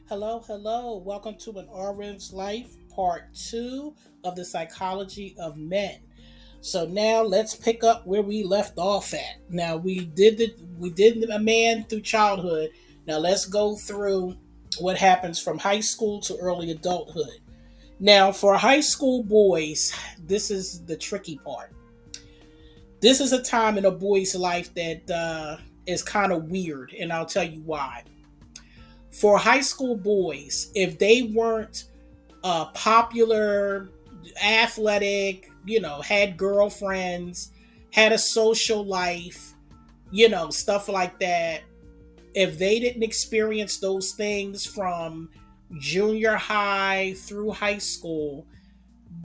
Hello, hello. Welcome to an Orange Life Part 2 of the Psychology of Men. So now let's pick up where we left off at. Now we did a man through childhood. Now let's go through what happens from high school to early adulthood. Now for high school boys, this is the tricky part. This is a time in a boy's life that is kind of weird, and I'll tell you why. For high school boys, if they weren't popular, athletic, had girlfriends, had a social life, stuff like that. If they didn't experience those things from junior high through high school,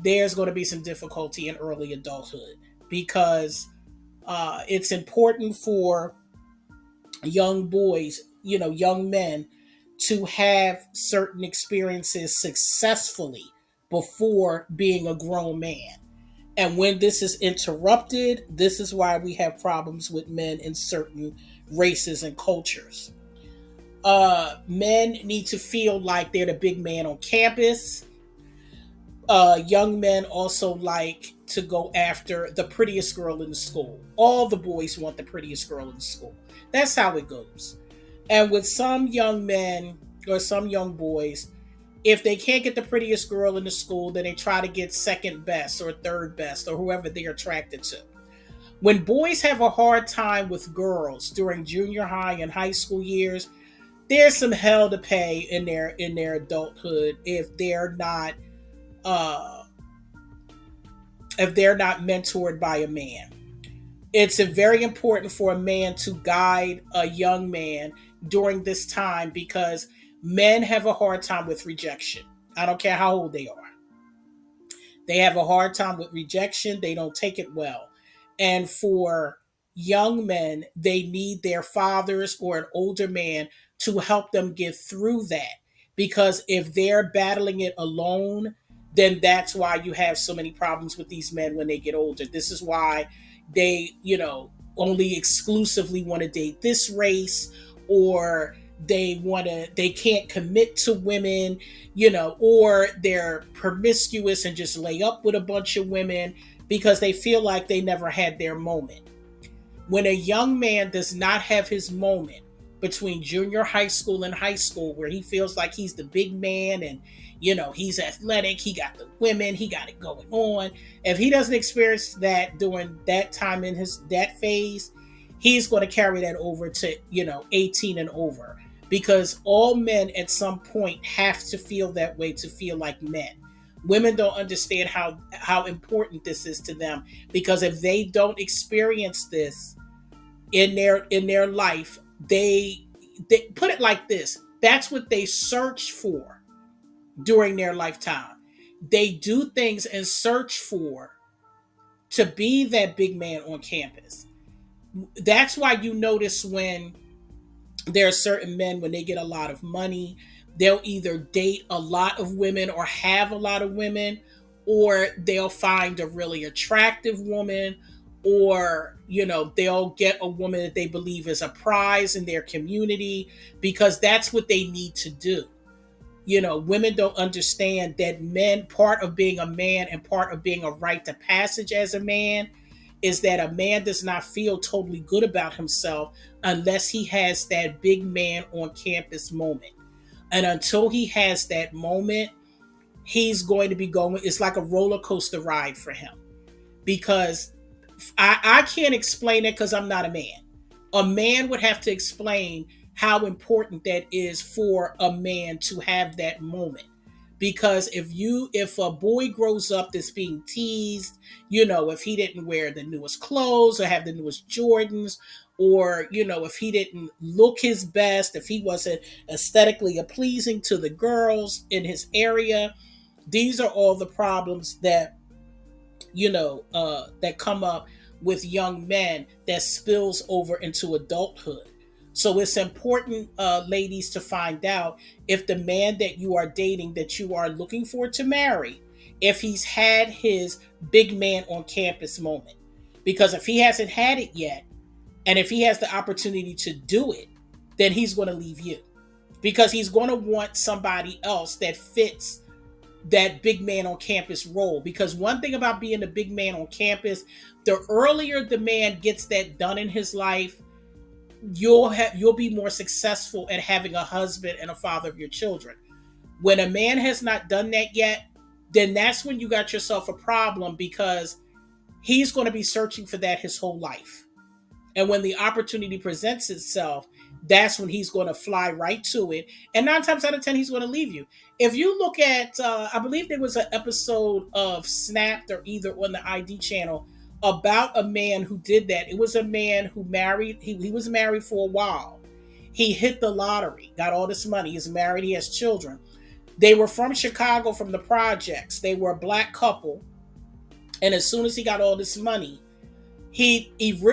there's going to be some difficulty in early adulthood because it's important for young boys, young men to have certain experiences successfully before being a grown man. And when this is interrupted, this is why we have problems with men in certain races and cultures. Men need to feel like they're the big man on campus. Young men also like to go after the prettiest girl in the school. All the boys want the prettiest girl in the school. That's how it goes. And with some young men or some young boys, if they can't get the prettiest girl in the school, then they try to get second best or third best or whoever they're attracted to. When boys have a hard time with girls during junior high and high school years, there's some hell to pay in their adulthood uh if they're not mentored by a man. It's very important for a man to guide a young man during this time because men have a hard time with rejection. I don't care how old they are. They have a hard time with rejection. They don't take it well. And for young men, they need their fathers or an older man to help them get through that. Because if they're battling it alone, then that's why you have so many problems with these men when they get older. This is why they, only exclusively want to date this race, or they can't commit to women, or they're promiscuous and just lay up with a bunch of women because they feel like they never had their moment. When a young man does not have his moment between junior high school and high school, where he feels like he's the big man and he's athletic, he got the women, he got it going on. If he doesn't experience that during that time in his that phase, he's going to carry that over to 18 and over, because all men at some point have to feel that way to feel like men. Women don't understand how important this is to them, because if they don't experience this in their life, they put it like this: that's what they search for during their lifetime. They do things and search for to be that big man on campus. That's why you notice when there are certain men, when they get a lot of money, they'll either date a lot of women or have a lot of women, or they'll find a really attractive woman, or they'll get a woman that they believe is a prize in their community, because that's what they need to do. Women don't understand that men, part of being a man and part of being a rite of passage as a man, is that a man does not feel totally good about himself unless he has that big man on campus moment. And until he has that moment, he's going to be going, it's like a roller coaster ride for him. Because I can't explain it because I'm not a man. A man would have to explain how important that is for a man to have that moment. Because if a boy grows up that's being teased, if he didn't wear the newest clothes or have the newest Jordans, or if he didn't look his best, if he wasn't aesthetically pleasing to the girls in his area, these are all the problems that that come up with young men that spills over into adulthood. So it's important, ladies, to find out if the man that you are dating, that you are looking for to marry, if he's had his big man on campus moment. Because if he hasn't had it yet, and if he has the opportunity to do it, then he's going to leave you. because he's going to want somebody else that fits that big man on campus role. Because one thing about being a big man on campus, the earlier the man gets that done in his life, you'll be more successful at having a husband and a father of your children. When a man has not done that yet, then that's when you got yourself a problem, because he's going to be searching for that his whole life. And when the opportunity presents itself, that's when he's going to fly right to it. And 9 times out of 10, he's going to leave you. If you look at, I believe there was an episode of Snapped or either on the ID channel about a man who did that. It was a man who married, he was married for a while. He hit the lottery, got all this money. He's married, he has children. They were from Chicago, from the projects. They were a black couple. And as soon as he got all this money, he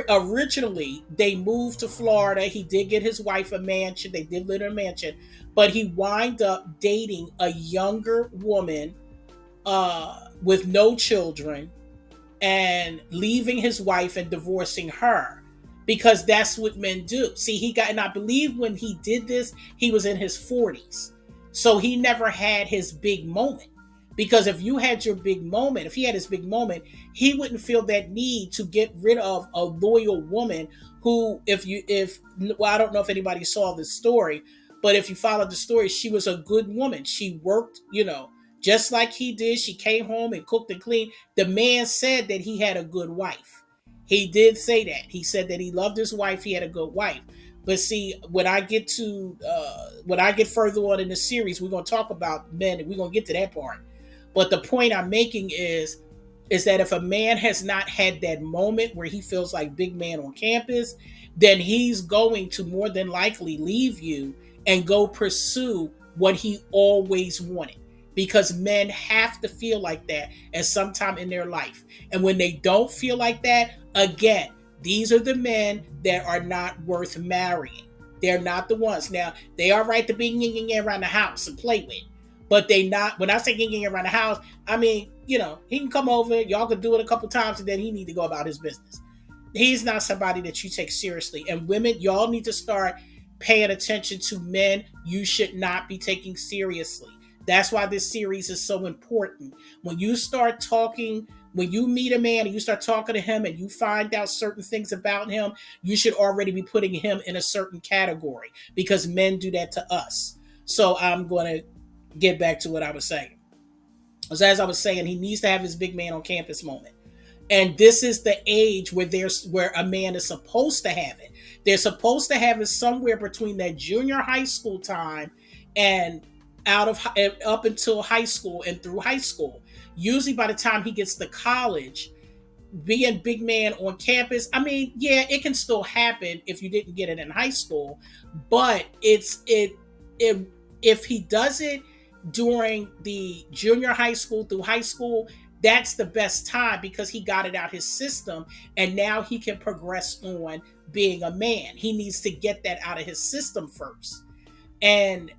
originally they moved to Florida. He did get his wife a mansion. They did live in a mansion, but he wind up dating a younger woman with no children, and leaving his wife and divorcing her, because that's what men do. See, he got, and I believe when he did this, he was in his 40s. So he never had his big moment. Because if you had your big moment, if he had his big moment, he wouldn't feel that need to get rid of a loyal woman who, well, I don't know if anybody saw this story, but if you followed the story, she was a good woman. She worked, just like he did. She came home and cooked and cleaned. The man said that he had a good wife. He did say that. He said that he loved his wife. He had a good wife. But see, when I get further on in the series, we're gonna talk about men, and we're gonna get to that part. But the point I'm making is that if a man has not had that moment where he feels like big man on campus, then he's going to more than likely leave you and go pursue what he always wanted. Because men have to feel like that at some time in their life. And when they don't feel like that, again, these are the men that are not worth marrying. They're not the ones. Now, they are right to be ying around the house and play with. But they not, when I say ying around the house, I mean, he can come over, y'all can do it a couple times, and then he need to go about his business. He's not somebody that you take seriously. And women, y'all need to start paying attention to men you should not be taking seriously. That's why this series is so important. When you start talking, when you meet a man and you start talking to him and you find out certain things about him, you should already be putting him in a certain category, because men do that to us. So I'm going to get back to what I was saying. So as I was saying, he needs to have his big man on campus moment. And this is the age where a man is supposed to have it. They're supposed to have it somewhere between that junior high school time and up until high school and through high school. Usually by the time he gets to college, being big man on campus, I mean, yeah, it can still happen if you didn't get it in high school, but it if he does it during the junior high school through high school, that's the best time, because he got it out his system, and now he can progress on being a man. He needs to get that out of his system first. And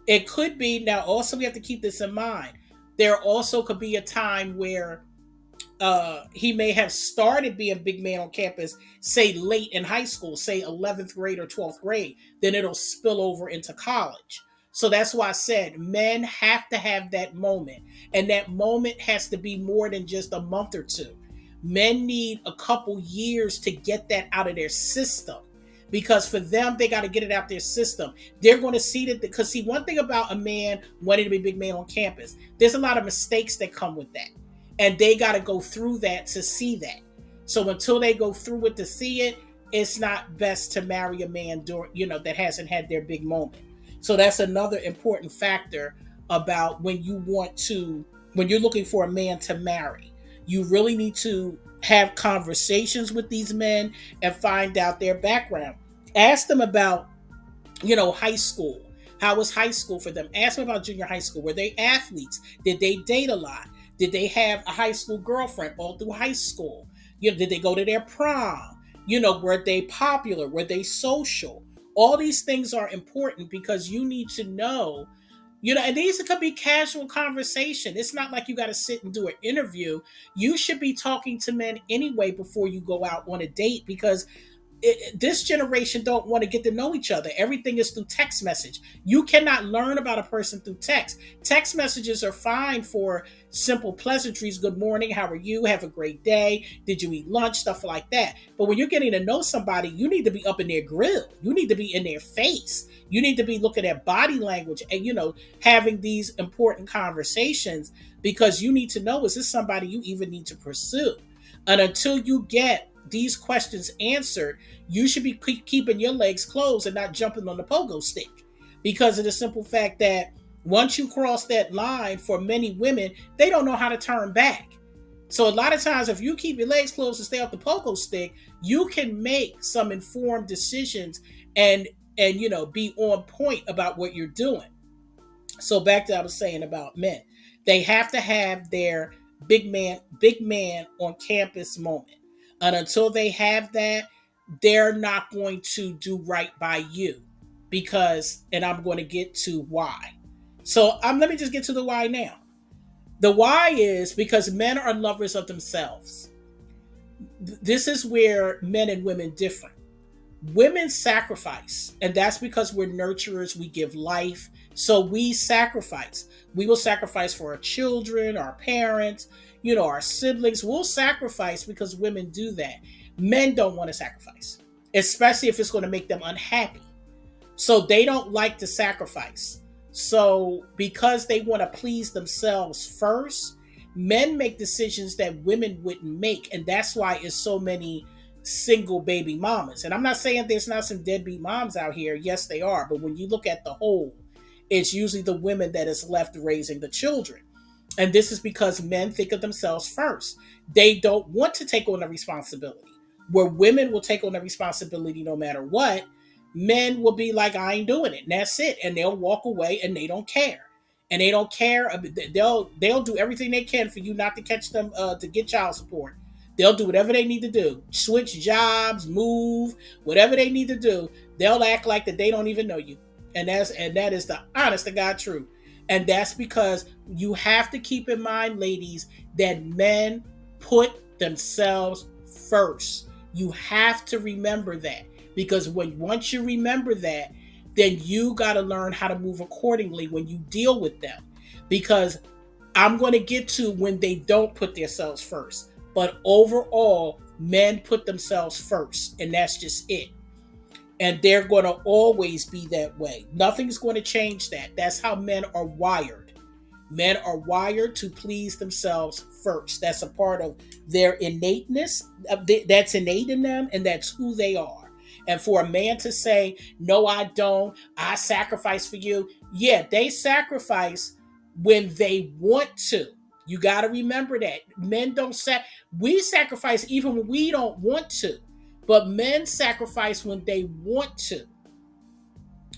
it could be, now also we have to keep this in mind, there also could be a time where he may have started being big man on campus, say late in high school, say 11th grade or 12th grade, then it'll spill over into college. So that's why I said men have to have that moment. And that moment has to be more than just a month or two. Men need a couple years to get that out of their system. Because for them, they got to get it out their system. They're going to see that, because see, one thing about a man wanting to be big man on campus, there's a lot of mistakes that come with that. And they got to go through that to see that. So until they go through it to see it, it's not best to marry a man that hasn't had their big moment. So that's another important factor about when you're looking for a man to marry. You really need to have conversations with these men and find out their background. Ask them about, high school. How was high school for them? Ask them about junior high school. Were they athletes? Did they date a lot? Did they have a high school girlfriend all through high school? Did they go to their prom? Were they popular? Were they social? All these things are important, because you need to know, and these could be casual conversation. It's not like you got to sit and do an interview. You should be talking to men anyway before you go out on a date, because this generation don't want to get to know each other. Everything is through text message. You cannot learn about a person through text. Text messages are fine for simple pleasantries. Good morning, how are you? Have a great day. Did you eat lunch? Stuff like that. But when you're getting to know somebody, you need to be up in their grill. You need to be in their face. You need to be looking at body language and, having these important conversations, because you need to know, is this somebody you even need to pursue? And until you get these questions answered, you should be keeping your legs closed and not jumping on the pogo stick, because of the simple fact that once you cross that line, for many women, they don't know how to turn back. So a lot of times, if you keep your legs closed and stay off the pogo stick, you can make some informed decisions and be on point about what you're doing. So back to what I was saying about men. They have to have their big man on campus moment. And until they have that, they're not going to do right by you. Because, and I'm going to get to why. So let me just get to the why now. The why is because men are lovers of themselves. This is where men and women differ. Women sacrifice, and that's because we're nurturers. We give life, so we sacrifice. We will sacrifice for our children, our parents, our siblings. We'll sacrifice because women do that. Men don't want to sacrifice, especially if it's going to make them unhappy. So they don't like to sacrifice. So because they want to please themselves first, men make decisions that women wouldn't make. And that's why it's so many single baby mamas. And I'm not saying there's not some deadbeat moms out here. Yes, they are. But when you look at the whole, it's usually the women that is left raising the children. And this is because men think of themselves first. They don't want to take on the responsibility. Where women will take on the responsibility no matter what, men will be like, I ain't doing it. And that's it. And they'll walk away and they don't care. And they don't care. They'll do everything they can for you not to catch them, to get child support. They'll do whatever they need to do. Switch jobs, move, whatever they need to do. They'll act like that they don't even know you. And that is the honest to God truth. And that's because you have to keep in mind, ladies, that men put themselves first. You have to remember that, because once you remember that, then you got to learn how to move accordingly when you deal with them. Because I'm going to get to when they don't put themselves first. But overall, men put themselves first, and that's just it. And they're going to always be that way. Nothing's going to change that. That's how men are wired. Men are wired to please themselves first. That's a part of their innateness. That's innate in them, and that's who they are. And for a man to say, no, I don't, I sacrifice for you. Yeah, they sacrifice when they want to. You got to remember that. Men don't we sacrifice even when we don't want to. But men sacrifice when they want to.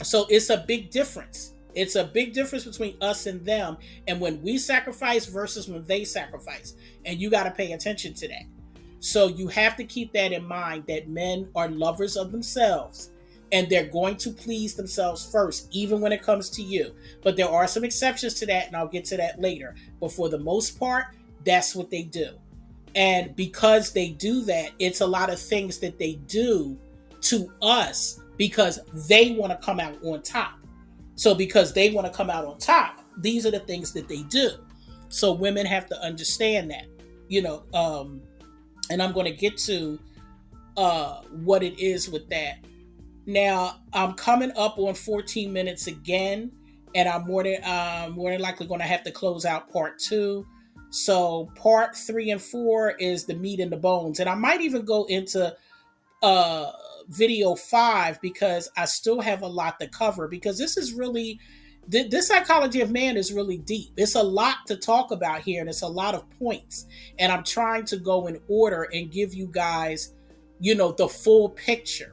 So it's a big difference. It's a big difference between us and them, and when we sacrifice versus when they sacrifice. And you got to pay attention to that. So you have to keep that in mind, that men are lovers of themselves and they're going to please themselves first, even when it comes to you. But there are some exceptions to that, and I'll get to that later. But for the most part, that's what they do. And because they do that, it's a lot of things that they do to us because they want to come out on top. So because they want to come out on top, these are the things that they do. So women have to understand that, and I'm going to get to what it is with that. Now, I'm coming up on 14 minutes again, and I'm more than likely going to have to close out part 2. So part 3 and 4 is the meat and the bones. And I might even go into uh, video 5, because I still have a lot to cover, because this is really, this psychology of man is really deep. It's a lot to talk about here, and it's a lot of points. And I'm trying to go in order and give you guys, the full picture.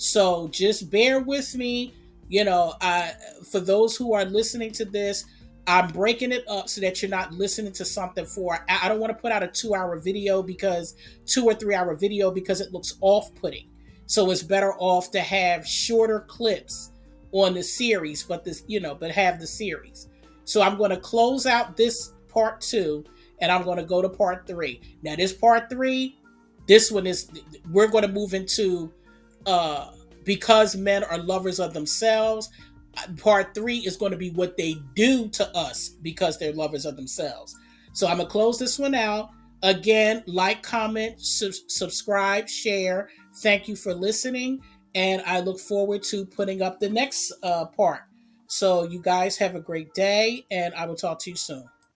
So just bear with me. For those who are listening to this, I'm breaking it up so that you're not listening to something for. I don't want to put out a 2-hour video, because 2 or 3 hour video, because it looks off-putting. So it's better off to have shorter clips on the series, but have the series. So I'm going to close out this part 2, and I'm going to go to part 3. Now this part 3, this one is, we're going to move into uh, because men are lovers of themselves. Part three is going to be what they do to us because they're lovers of themselves. So I'm gonna close this one out. Again, like, comment, subscribe, share. Thank you for listening, and I look forward to putting up the next part. So you guys have a great day, and I will talk to you soon.